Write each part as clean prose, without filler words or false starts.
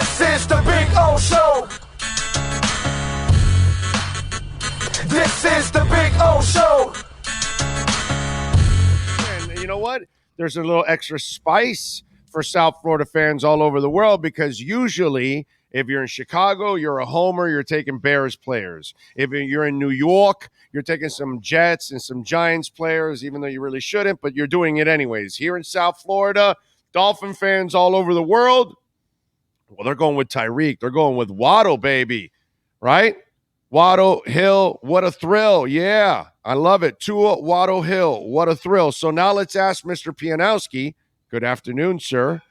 This is the Big O Show. This is the Big O Show. And you know what? There's a little extra spice for South Florida fans all over the world because usually if you're in Chicago, you're a homer, you're taking Bears players. If you're in New York, you're taking some Jets and some Giants players, even though you really shouldn't, but you're doing it anyways. Here in South Florida, Dolphin fans all over the world, well, they're going with Tyreek. They're going with Waddle, baby, right? Waddle, Hill, what a thrill. Yeah, I love it. Tua, Waddle, Hill, what a thrill. So now let's ask Mr. Pianowski. Good afternoon, sir.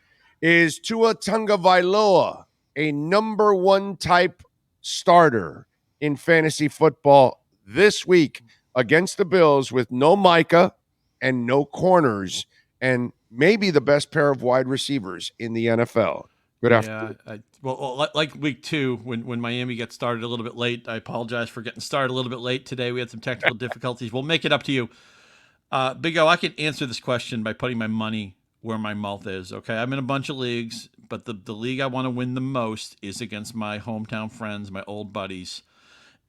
Is Tua Tagovailoa a number one type starter in fantasy football this week against the Bills with no Micah and no corners and maybe the best pair of wide receivers in the NFL? Good afternoon. Well, like week 2, when Miami gets started a little bit late, I apologize for getting started a little bit late today. We had some technical difficulties. We'll make it up to you. Big O, I can answer this question by putting my money where my mouth is. Okay, I'm in a bunch of leagues, but the league I want to win the most is against my hometown friends, my old buddies.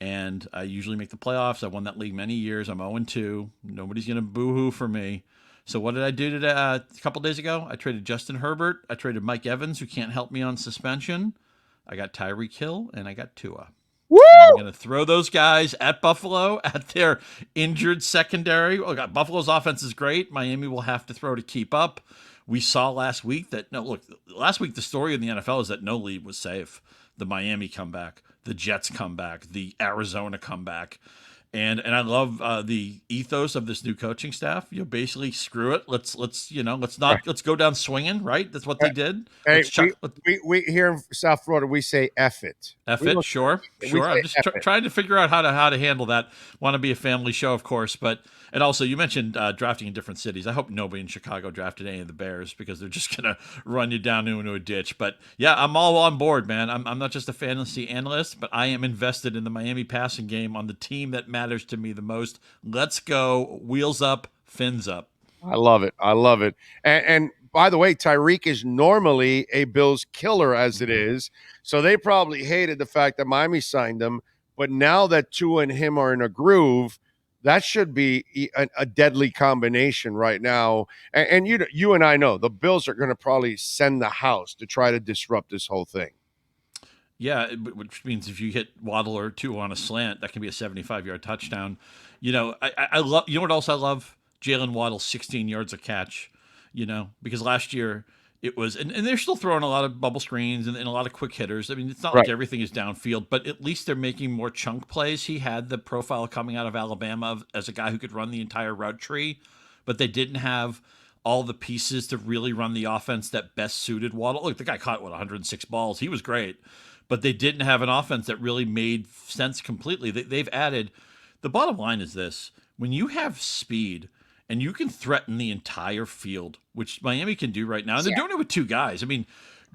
And I usually make the playoffs. I won that league many years. I'm 0-2. Nobody's going to boo-hoo for me. So what did I do today? A couple days ago? I traded Justin Herbert. I traded Mike Evans, who can't help me on suspension. I got Tyreek Hill, and I got Tua. Woo! I'm going to throw those guys at Buffalo at their injured secondary. Oh, God, Buffalo's offense is great. Miami will have to throw to keep up. We saw last week that, last week the story in the NFL is that no lead was safe. The Miami comeback, the Jets comeback, the Arizona comeback. And I love the ethos of this new coaching staff. Basically, screw it. Let's go down swinging. Right, that's what they did. Hey, we here in South Florida we say F it. Sure. I'm just trying to figure out how to handle that. Want to be a family show, of course, and also you mentioned drafting in different cities. I hope nobody in Chicago drafted any of the Bears because they're just gonna run you down into a ditch. But yeah, I'm all on board, man. I'm not just a fantasy analyst, but I am invested in the Miami passing game on the team that matters to me the most. Let's go. Wheels up, fins up. I love it. And by the way, Tyreek is normally a Bills killer as it is. So they probably hated the fact that Miami signed him. But now that Tua and him are in a groove, that should be a deadly combination right now. And you and I know the Bills are going to probably send the house to try to disrupt this whole thing. Yeah, which means if you hit Waddle or Tua on a slant, that can be a 75-yard touchdown. I love. You know what else I love? Jalen Waddle, 16 yards a catch. Because last year it was, and they're still throwing a lot of bubble screens and a lot of quick hitters. I mean, it's not like everything is downfield, but at least they're making more chunk plays. He had the profile coming out of Alabama as a guy who could run the entire route tree, but they didn't have all the pieces to really run the offense that best suited Waddle. Look, the guy caught 106 balls. He was great, but they didn't have an offense that really made sense completely. They've added. The bottom line is this: when you have speed and you can threaten the entire field, which Miami can do right now, and they're doing it with 2 guys. I mean,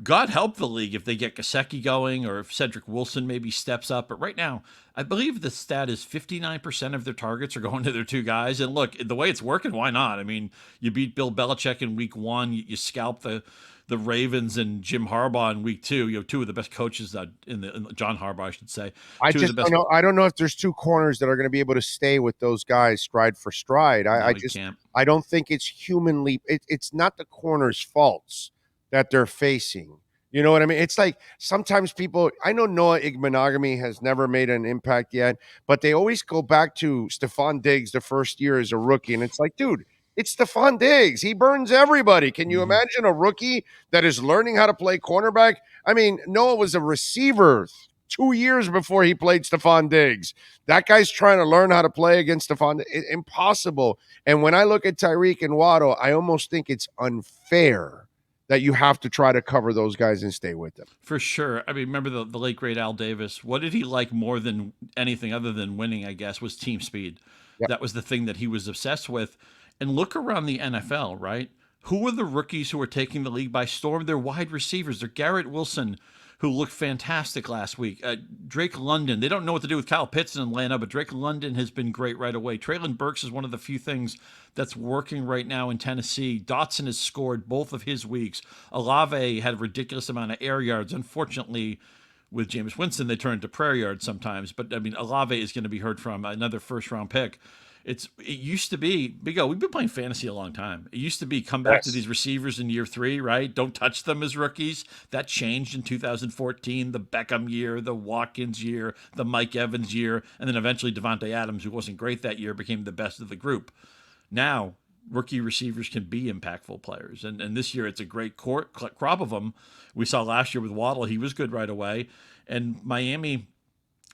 God help the league if they get Gesicki going or if Cedric Wilson maybe steps up. But right now, I believe the stat is 59% of their targets are going to their 2 guys. And look, the way it's working, why not? I mean, you beat Bill Belichick in week 1. You scalp the Ravens and Jim Harbaugh in week 2. 2 of the best coaches in John Harbaugh, I should say. I don't know if there's 2 corners that are going to be able to stay with those guys stride for stride. I don't think it's humanly. It's not the corners' faults that they're facing. You know what I mean? It's like sometimes people. I know Noah Igbenogany has never made an impact yet, but they always go back to Stephon Diggs the first year as a rookie, and it's like, dude. It's Stephon Diggs. He burns everybody. Can you imagine a rookie that is learning how to play cornerback? I mean, Noah was a receiver 2 years before he played Stephon Diggs. That guy's trying to learn how to play against Stephon. Impossible. And when I look at Tyreek and Waddle, I almost think it's unfair that you have to try to cover those guys and stay with them. For sure. I mean, remember the late, great Al Davis. What did he like more than anything other than winning, I guess, was team speed. Yep. That was the thing that he was obsessed with. And look around the NFL, right? Who are the rookies who are taking the league by storm? They're wide receivers. They're Garrett Wilson, who looked fantastic last week. Drake London, they don't know what to do with Kyle Pitts in Atlanta, but Drake London has been great right away. Traylon Burks is one of the few things that's working right now in Tennessee. Dotson has scored both of his weeks. Olave had a ridiculous amount of air yards. Unfortunately, with Jameis Winston, they turn to prayer yards sometimes. But, I mean, Olave is going to be heard from, another first-round pick. It used to be, Big O, we've been playing fantasy a long time. It used to be come back to these receivers in year 3, right? Don't touch them as rookies. That changed in 2014, the Beckham year, the Watkins year, the Mike Evans year, and then eventually Devontae Adams, who wasn't great that year, became the best of the group. Now, rookie receivers can be impactful players. And this year, it's a great crop of them. We saw last year with Waddle, he was good right away. And Miami,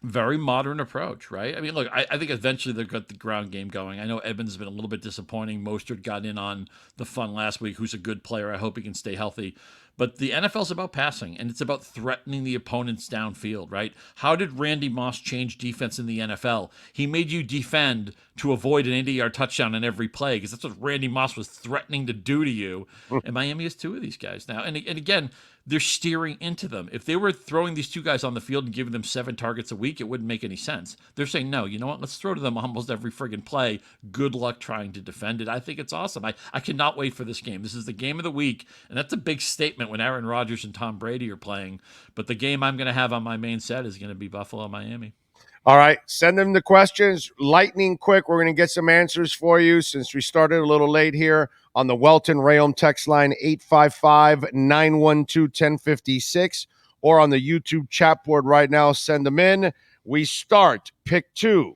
very modern approach, right? I mean, look, I think eventually they've got the ground game going. I know Evans has been a little bit disappointing. Mostert got in on the fun last week, who's a good player. I hope he can stay healthy. But the NFL's about passing, and it's about threatening the opponents downfield, right? How did Randy Moss change defense in the NFL? He made you defend to avoid an 80-yard touchdown in every play, because that's what Randy Moss was threatening to do to you. And Miami has 2 of these guys now. And again, they're steering into them. If they were throwing these 2 guys on the field and giving them 7 targets a week, it wouldn't make any sense. They're saying, no, you know what? Let's throw to them almost every friggin' play. Good luck trying to defend it. I think it's awesome. I cannot wait for this game. This is the game of the week, and that's a big statement when Aaron Rodgers and Tom Brady are playing. But the game I'm going to have on my main set is going to be Buffalo-Miami. All right, send them the questions. Lightning quick. We're going to get some answers for you since we started a little late here on the Welton Rayom text line 855-912-1056 or on the YouTube chat board right now. Send them in. We start pick 2.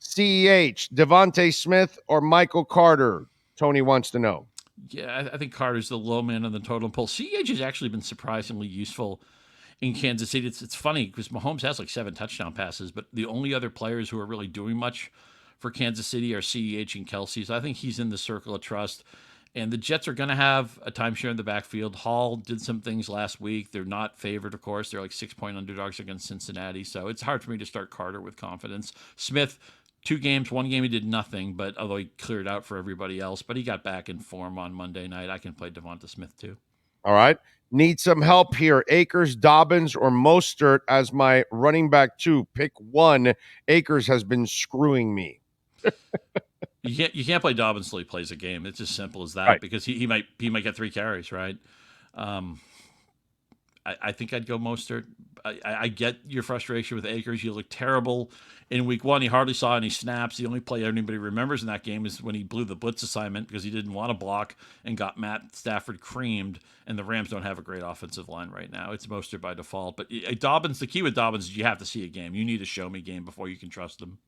CEH, Devontae Smith or Michael Carter? Tony wants to know. Yeah, I think Carter's the low man on the totem pole. CEH has actually been surprisingly useful in Kansas City. It's funny because Mahomes has like 7 touchdown passes, but the only other players who are really doing much for Kansas City are CEH and Kelsey. So I think he's in the circle of trust. And the Jets are going to have a timeshare in the backfield. Hall did some things last week. They're not favored, of course. They're like 6-point underdogs against Cincinnati. So it's hard for me to start Carter with confidence. Smith, 2 games. 1 game he did nothing, but although he cleared out for everybody else, but he got back in form on Monday night. I can play Devonta Smith too. All right. Need some help here. Akers, Dobbins, or Mostert as my running back 2. Pick 1. Akers has been screwing me. You can't play Dobbins until he plays a game. It's as simple as that, right? Because he might get 3 carries, right? I think I'd go Mostert. I get your frustration with Akers. You look terrible in week 1. He hardly saw any snaps. The only play anybody remembers in that game is when he blew the blitz assignment because he didn't want to block and got Matt Stafford creamed. And the Rams don't have a great offensive line right now. It's Mostert by default. But Dobbins, the key with Dobbins is you have to see a game. You need a show me game before you can trust him.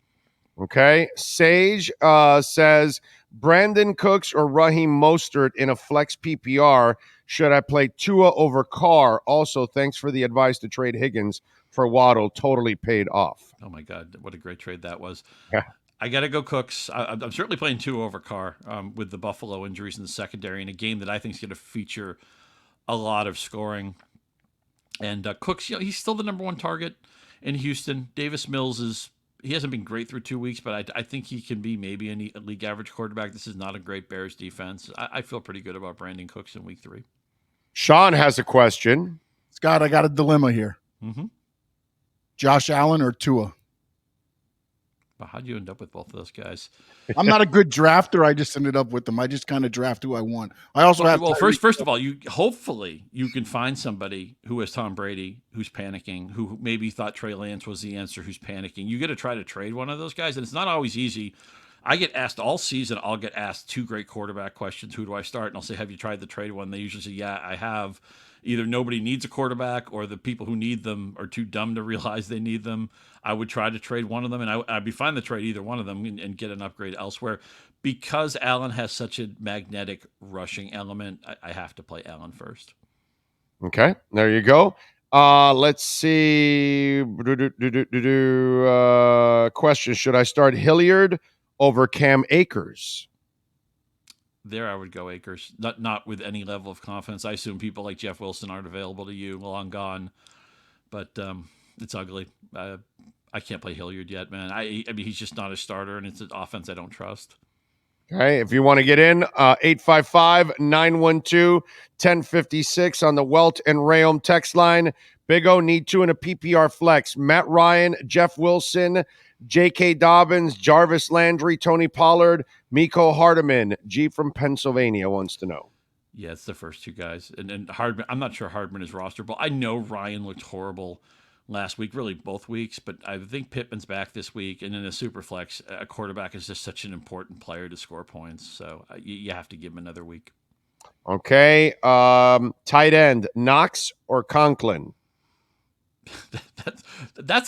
Okay. Sage says, Brandon Cooks or Raheem Mostert in a flex PPR. Should I play Tua over Carr? Also, thanks for the advice to trade Higgins for Waddle. Totally paid off. Oh, my God. What a great trade that was. Yeah. I got to go Cooks. I'm certainly playing Tua over Carr with the Buffalo injuries in the secondary in a game that I think is going to feature a lot of scoring. And Cooks, he's still the number 1 target in Houston. Davis Mills he hasn't been great through 2 weeks, but I think he can be maybe a league average quarterback. This is not a great Bears defense. I feel pretty good about Brandon Cooks in week 3. Sean has a question. Scott, I got a dilemma here. Mm-hmm. Josh Allen or Tua? Well, how'd you end up with both of those guys? I'm not a good drafter. I just ended up with them. I just kind of draft who I want. I also have. Well, first of all, hopefully you can find somebody who has Tom Brady, who's panicking, who maybe thought Trey Lance was the answer, who's panicking. You got to try to trade one of those guys, and it's not always easy. I get asked all season. I'll get asked 2 great quarterback questions. Who do I start? And I'll say, "Have you tried the trade one?" They usually say, "Yeah, I have." Either nobody needs a quarterback or the people who need them are too dumb to realize they need them. I would try to trade one of them, and I'd be fine to trade either one of them and get an upgrade elsewhere. Because Allen has such a magnetic rushing element, I have to play Allen first. Okay, there you go. Let's see. Question: should I start Hilliard over Cam Akers? There, I would go Akers. Not with any level of confidence. I assume people like Jeff Wilson aren't available to you, long gone. But it's ugly. I can't play Hilliard yet, man. I mean, he's just not a starter, and it's an offense I don't trust. Okay, if you want to get in, 855-912-1056 on the Welt and Rayom text line. Big O need two in a PPR flex. Matt Ryan, Jeff Wilson, J.K. Dobbins, Jarvis Landry, Tony Pollard, Miko Hardiman. G from Pennsylvania wants to know. Yeah, it's the first two guys. And Hardman, I'm not sure Hardman is rosterable. I know Ryan looked horrible last week, really both weeks, but I think Pittman's back this week. And in a super flex, a quarterback is just such an important player to score points. So you have to give him another week. Okay, tight end, Knox or Conklin? that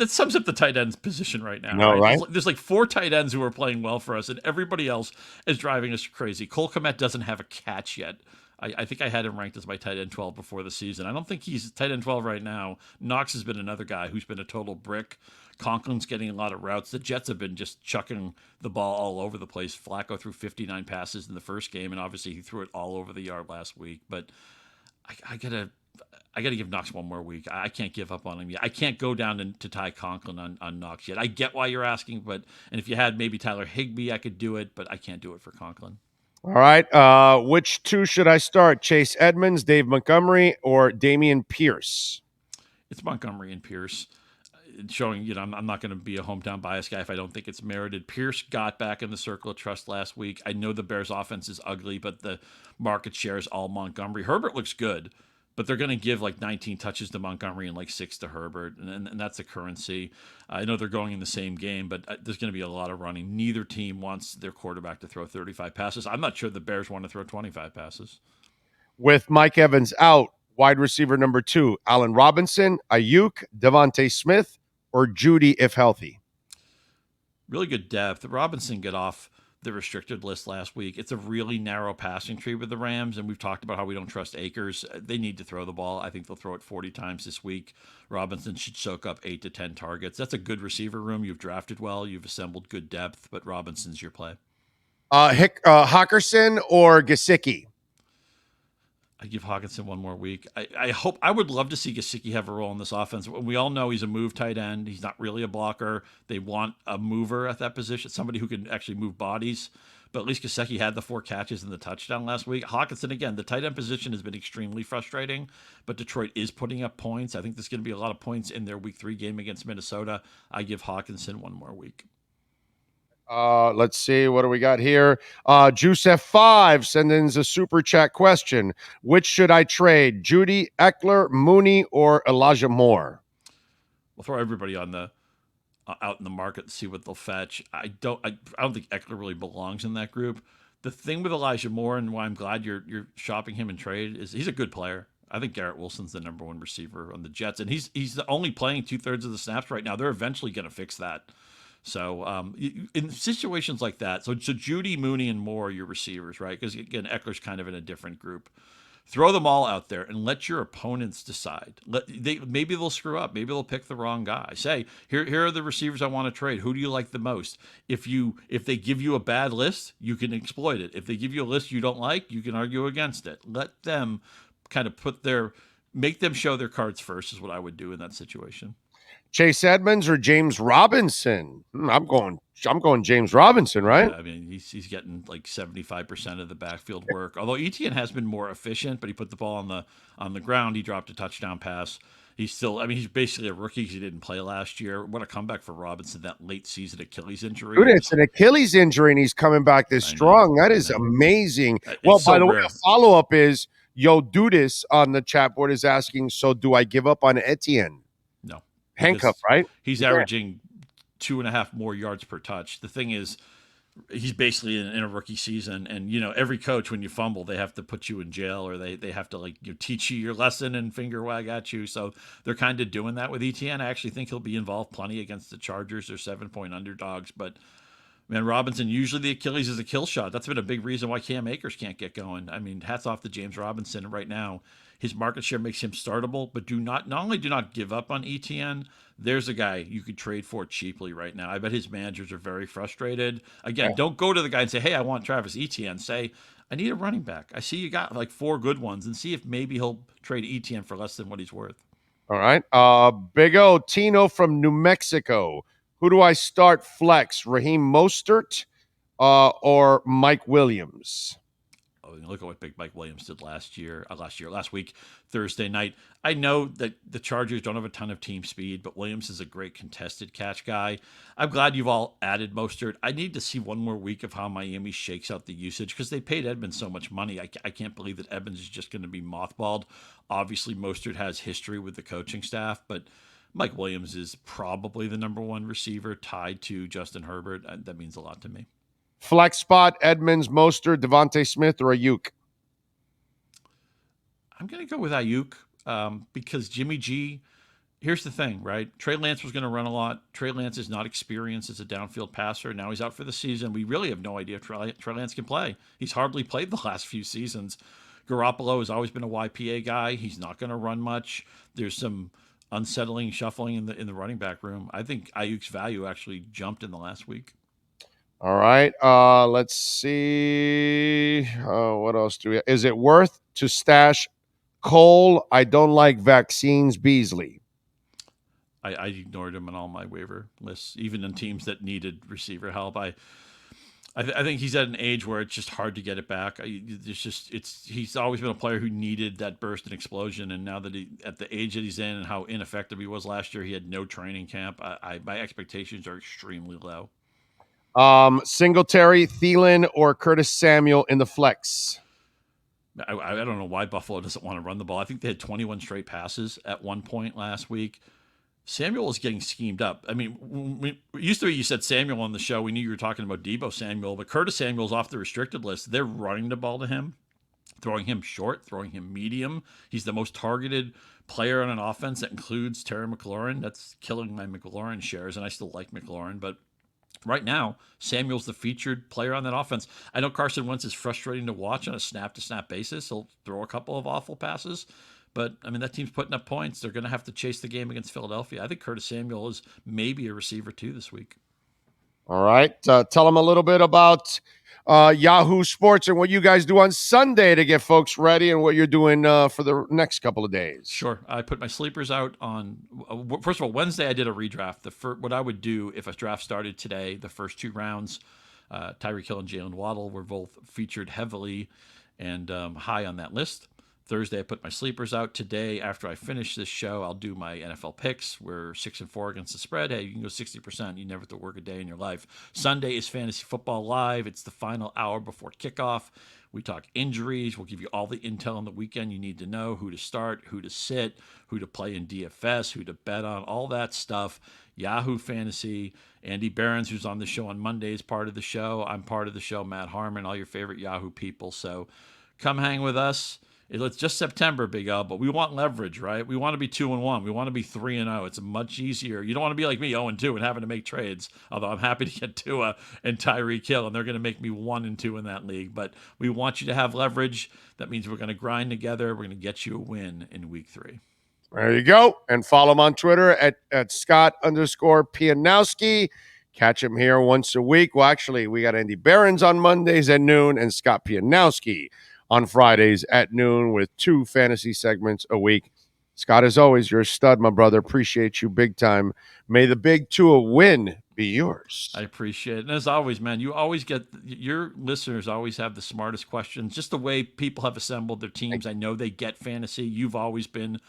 sums up the tight ends position right now. No, right? There's like four tight ends who are playing well for us, and everybody else is driving us crazy. Cole Kmet doesn't have a catch yet. I think I had him ranked as my tight end 12 before the season. I don't think he's tight end 12 right now. Knox has been another guy who's been a total brick. Conklin's getting a lot of routes. The Jets have been just chucking the ball all over the place. Flacco threw 59 passes in the first game, and obviously he threw it all over the yard last week. But I gotta give Knox one more week. I can't give up on him yet. I can't go down to Ty Conklin on Knox yet. I get why you're asking, and if you had maybe Tyler Higbee, I could do it, but I can't do it for Conklin. All right. Which two should I start? Chase Edmonds, Dave Montgomery, or Damian Pierce? It's Montgomery and Pierce. Showing, I'm not going to be a hometown bias guy if I don't think it's merited. Pierce got back in the circle of trust last week. I know the Bears' offense is ugly, but the market share is all Montgomery. Herbert looks good, but they're going to give like 19 touches to Montgomery and like 6 to Herbert, and that's the currency. I know they're going in the same game, but there's going to be a lot of running. Neither team wants their quarterback to throw 35 passes. I'm not sure the Bears want to throw 25 passes. With Mike Evans out, wide receiver number 2, Allen Robinson, Ayuk, Devontae Smith, or Judy if healthy? Really good depth. Robinson got off the restricted list last week. It's a really narrow passing tree with the Rams, and we've talked about how we don't trust Akers. They need to throw the ball. I think they'll throw it 40 times this week. Robinson should soak up 8 to 10 targets. That's a good receiver room. You've drafted well. You've assembled good depth, but Robinson's your play. Hockerson or Gesicki? I give Hawkinson one more week. I would love to see Gesicki have a role in this offense. We all know he's a move tight end. He's not really a blocker. They want a mover at that position, somebody who can actually move bodies. But at least Gesicki had the 4 catches and the touchdown last week. Hawkinson, again, the tight end position has been extremely frustrating, but Detroit is putting up points. I think there's going to be a lot of points in their week 3 game against Minnesota. I give Hawkinson one more week. Let's see. What do we got here? Juice F5 send in a super chat question. Which should I trade? Judy, Eckler, Mooney, or Elijah Moore? We'll throw everybody on the out in the market to see what they'll fetch. I don't think Eckler really belongs in that group. The thing with Elijah Moore and why I'm glad you're shopping him in trade is he's a good player. I think Garrett Wilson's the number 1 receiver on the Jets, and he's only playing 2/3 of the snaps right now. They're eventually going to fix that. So in situations like that, so Judy, Mooney, and Moore are your receivers, right? Because again, Eckler's kind of in a different group. Throw them all out there and let your opponents decide. Maybe they'll screw up. Maybe they'll pick the wrong guy. Say, here are the receivers I want to trade. Who do you like the most? If they give you a bad list, you can exploit it. If they give you a list you don't like, you can argue against it. Let them kind of make them show their cards first is what I would do in that situation. Chase Edmonds or James Robinson? I'm going James Robinson, right? Yeah, I mean, he's getting like 75% of the backfield work. Although Etienne has been more efficient, but he put the ball on the ground. He dropped a touchdown pass. He's basically a rookie because he didn't play last year. What a comeback for Robinson, that late season Achilles injury. Dude, it's an Achilles injury, and he's coming back this strong. That is amazing. Well, by the way, a follow-up is, Yo Dudis on the chat board is asking, so do I give up on Etienne? No. Handcuff, right? He's averaging 2.5 more yards per touch. The thing is, he's basically in a rookie season, and every coach, when you fumble, they have to put you in jail, or they have to teach you your lesson and finger wag at you. So they're kind of doing that with Etienne. I actually think he'll be involved plenty against the Chargers. They're 7-point underdogs, but man, Robinson, usually the Achilles is a kill shot. That's been a big reason why Cam Akers can't get going. I mean, hats off to James Robinson right now. His market share makes him startable, but not only do not give up on Etienne, there's a guy you could trade for cheaply right now. I bet his managers are very frustrated. Again, Don't go to the guy and say, hey, I want Travis Etienne. Say, I need a running back. I see you got like 4 good ones, and see if maybe he'll trade Etienne for less than what he's worth. All right. Big O, Tino from New Mexico. Who do I start flex? Raheem Mostert, or Mike Williams? Oh, look at what Big Mike Williams did last week, Thursday night. I know that the Chargers don't have a ton of team speed, but Williams is a great contested catch guy. I'm glad you've all added Mostert. I need to see one more week of how Miami shakes out the usage because they paid Edmonds so much money. I can't believe that Edmonds is just going to be mothballed. Obviously, Mostert has history with the coaching staff, but Mike Williams is probably the number one receiver tied to Justin Herbert. That means a lot to me. Flex spot, Edmonds, Mostert, Devontae Smith, or Ayuk? I'm going to go with Ayuk because Jimmy G, here's the thing, right? Trey Lance was going to run a lot. Trey Lance is not experienced as a downfield passer. Now he's out for the season. We really have no idea if Trey Lance can play. He's hardly played the last few seasons. Garoppolo has always been a YPA guy. He's not going to run much. There's some unsettling shuffling in the running back room. I think Ayuk's value actually jumped in the last week. All right. Let's see. What else do we have? Is it worth to stash Cole? I don't like vaccines, Beasley. I ignored him on all my waiver lists, even in teams that needed receiver help. I think he's at an age where it's just hard to get it back. He's always been a player who needed that burst and explosion, and now that at the age that he's in and how ineffective he was last year, he had no training camp. My expectations are extremely low. Singletary, Thielen, or Curtis Samuel in the flex? I don't know why Buffalo doesn't want to run the ball. I think they had 21 straight passes at one point last week. Samuel is getting schemed up. I mean, used to be you said Samuel on the show. We knew you were talking about Deebo Samuel, but Curtis Samuel's off the restricted list. They're running the ball to him, throwing him short, throwing him medium. He's the most targeted player on an offense that includes Terry McLaurin. That's killing my McLaurin shares, and I still like McLaurin, but right now, Samuel's the featured player on that offense. I know Carson Wentz is frustrating to watch on a snap-to-snap basis. He'll throw a couple of awful passes, but, I mean, that team's putting up points. They're going to have to chase the game against Philadelphia. I think Curtis Samuel is maybe a receiver, too, this week. All right. Tell them a little bit about Yahoo Sports and what you guys do on Sunday to get folks ready and what you're doing for the next couple of days. Sure. I put my sleepers out on, first of all, Wednesday I did a redraft. What I would do if a draft started today, the first two rounds, Tyreek Hill and Jalen Waddle were both featured heavily and high on that list. Thursday, I put my sleepers out. Today, after I finish this show, I'll do my NFL picks. We're 6-4 against the spread. Hey, you can go 60%. You never have to work a day in your life. Sunday is Fantasy Football Live. It's the final hour before kickoff. We talk injuries. We'll give you all the intel on the weekend you need to know, who to start, who to sit, who to play in DFS, who to bet on, all that stuff. Yahoo Fantasy. Andy Behrens, who's on the show on Monday, is part of the show. I'm part of the show. Matt Harmon, all your favorite Yahoo people. So come hang with us. It's just September, Big L, but we want leverage, right? We want to be 2-1. We want to be 3-0. It's much easier. You don't want to be like me, 0-2, and having to make trades. Although I'm happy to get Tua and Tyreek Hill, and they're going to make me 1-2 in that league. But we want you to have leverage. That means we're going to grind together. We're going to get you a win in week 3. There you go. And follow him on Twitter at Scott_Pianowski. Catch him here once a week. Well, actually, we got Andy Behrens on Mondays at noon and Scott Pianowski on Fridays at noon with 2 fantasy segments a week. Scott, as always, you're a stud, my brother. Appreciate you big time. May the big Tua win be yours. I appreciate it. And as always, man, you always get your listeners always have the smartest questions. Just the way people have assembled their teams. I know they get fantasy. You've always been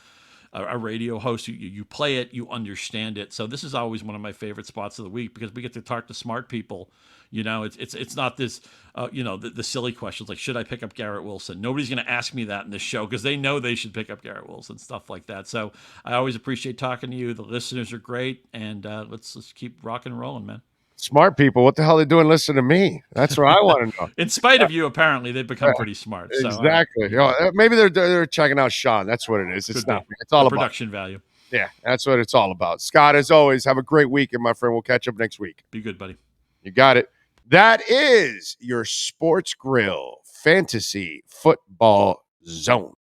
a radio host. You play it, you understand it. So this is always one of my favorite spots of the week because we get to talk to smart people. You know, it's not this, the silly questions like, should I pick up Garrett Wilson? Nobody's going to ask me that in this show because they know they should pick up Garrett Wilson, stuff like that. So I always appreciate talking to you. The listeners are great, and let's keep rocking and rolling, man. Smart people, what the hell are they doing listening to me? That's what I want to know. In spite of you, apparently, they've become pretty smart. So, exactly. Maybe they're checking out Sean. That's what it is. It's not. It's all the about production value. Yeah, that's what it's all about. Scott, as always, have a great weekend, my friend. We'll catch up next week. Be good, buddy. You got it. That is your Sports Grill Fantasy Football Zone.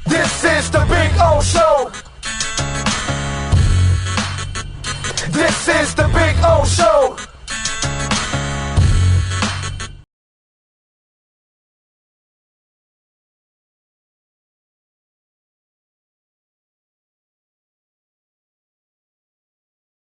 This is the big